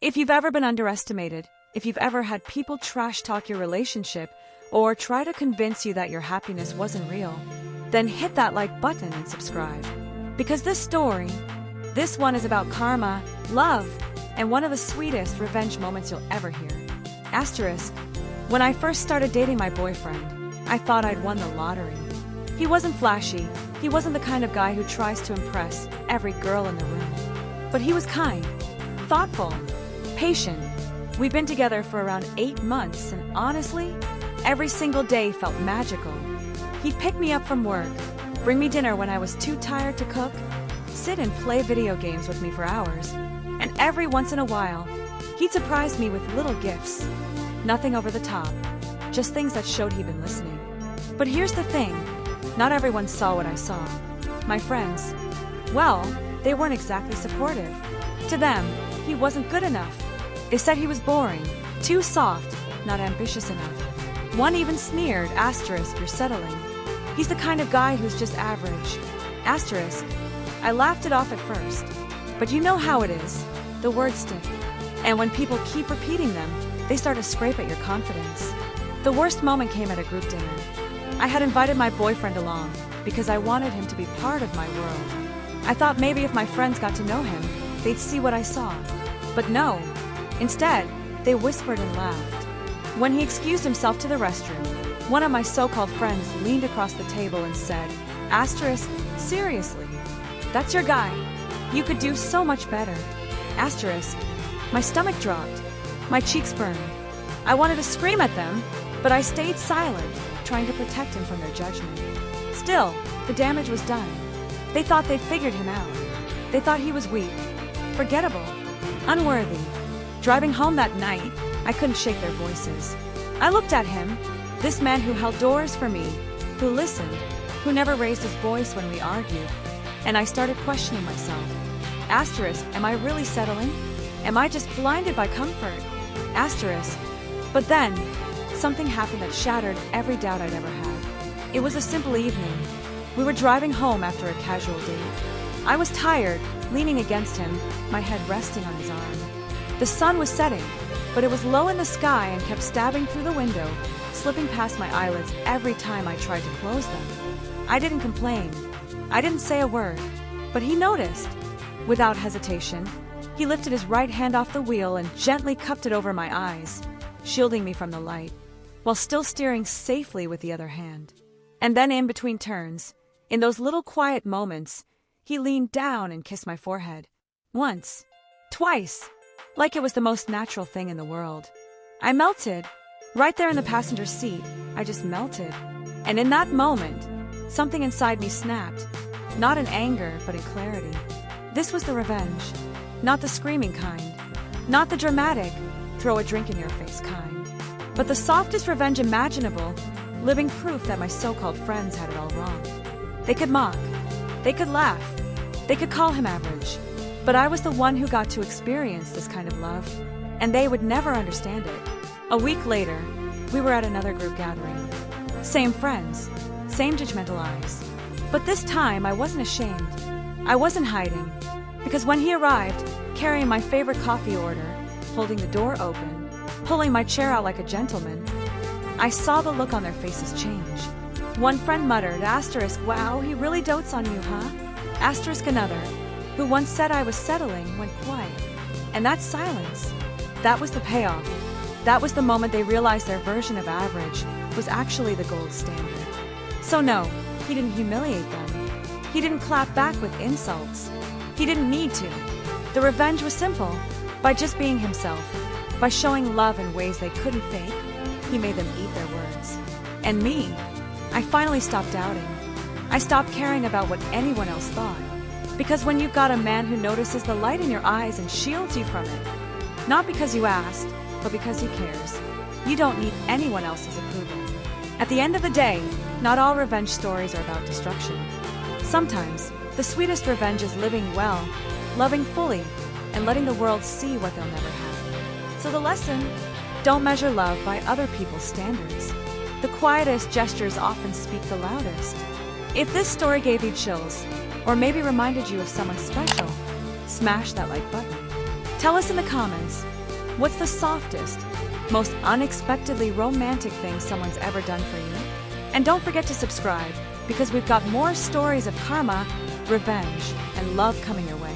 If you've ever been underestimated, if you've ever had people trash talk your relationship, or try to convince you that your happiness wasn't real, then hit that like button and subscribe. Because this one is about karma, love, and one of the sweetest revenge moments you'll ever hear. Asterisk. When I first started dating my boyfriend, I thought I'd won the lottery. He wasn't flashy. He wasn't the kind of guy who tries to impress every girl in the room. But he was kind, thoughtful, patient. We've been together for around 8 months, and honestly, every single day felt magical. He'd pick me up from work, bring me dinner when I was too tired to cook, sit and play video games with me for hours, and every once in a while, he'd surprise me with little gifts. Nothing over the top, just things that showed he'd been listening. But here's the thing, not everyone saw what I saw. My friends, well, they weren't exactly supportive. To them, he wasn't good enough. They said he was boring, too soft, not ambitious enough. One even sneered, asterisk, you're settling. He's the kind of guy who's just average. Asterisk. I laughed it off at first. But you know how it is. The words stick. And when people keep repeating them, they start to scrape at your confidence. The worst moment came at a group dinner. I had invited my boyfriend along because I wanted him to be part of my world. I thought maybe if my friends got to know him, they'd see what I saw. But no. Instead, they whispered and laughed. When he excused himself to the restroom, one of my so-called friends leaned across the table and said, asterisk, seriously, that's your guy. You could do so much better. Asterisk. My stomach dropped. My cheeks burned. I wanted to scream at them, but I stayed silent, trying to protect him from their judgment. Still, the damage was done. They thought they figured him out. They thought he was weak, forgettable, unworthy. Driving home that night, I couldn't shake their voices. I looked at him, this man who held doors for me, who listened, who never raised his voice when we argued, and I started questioning myself. Asterisk, am I really settling? Am I just blinded by comfort? Asterisk. But then, something happened that shattered every doubt I'd ever had. It was a simple evening. We were driving home after a casual date. I was tired, leaning against him, my head resting on his arm. The sun was setting, but it was low in the sky and kept stabbing through the window, slipping past my eyelids every time I tried to close them. I didn't complain. I didn't say a word, but he noticed. Without hesitation, he lifted his right hand off the wheel and gently cupped it over my eyes, shielding me from the light, while still steering safely with the other hand. And then in between turns, in those little quiet moments, he leaned down and kissed my forehead. Once, twice, like it was the most natural thing in the world. I melted. Right there in the passenger seat, I just melted. And in that moment, something inside me snapped, not in anger, but in clarity. This was the revenge, not the screaming kind, not the dramatic, throw a drink in your face kind, but the softest revenge imaginable, living proof that my so-called friends had it all wrong. They could mock, they could laugh, they could call him average, but I was the one who got to experience this kind of love, and they would never understand it. A week later, we were at another group gathering. Same friends, same judgmental eyes. But this time, I wasn't ashamed. I wasn't hiding. Because when he arrived, carrying my favorite coffee order, holding the door open, pulling my chair out like a gentleman, I saw the look on their faces change. One friend muttered, asterisk, wow, he really dotes on you, huh? Asterisk another, who once said I was settling, went quiet. And that silence, that was the payoff. That was the moment they realized their version of average was actually the gold standard. So no, he didn't humiliate them. He didn't clap back with insults. He didn't need to. The revenge was simple. By just being himself, by showing love in ways they couldn't fake, he made them eat their words. And me, I finally stopped doubting. I stopped caring about what anyone else thought. Because when you've got a man who notices the light in your eyes and shields you from it, not because you asked, but because he cares, you don't need anyone else's approval. At the end of the day, not all revenge stories are about destruction. Sometimes, the sweetest revenge is living well, loving fully, and letting the world see what they'll never have. So the lesson, don't measure love by other people's standards. The quietest gestures often speak the loudest. If this story gave you chills, or maybe reminded you of someone special, smash that like button. Tell us in the comments, what's the softest, most unexpectedly romantic thing someone's ever done for you? And don't forget to subscribe, because we've got more stories of karma, revenge, and love coming your way.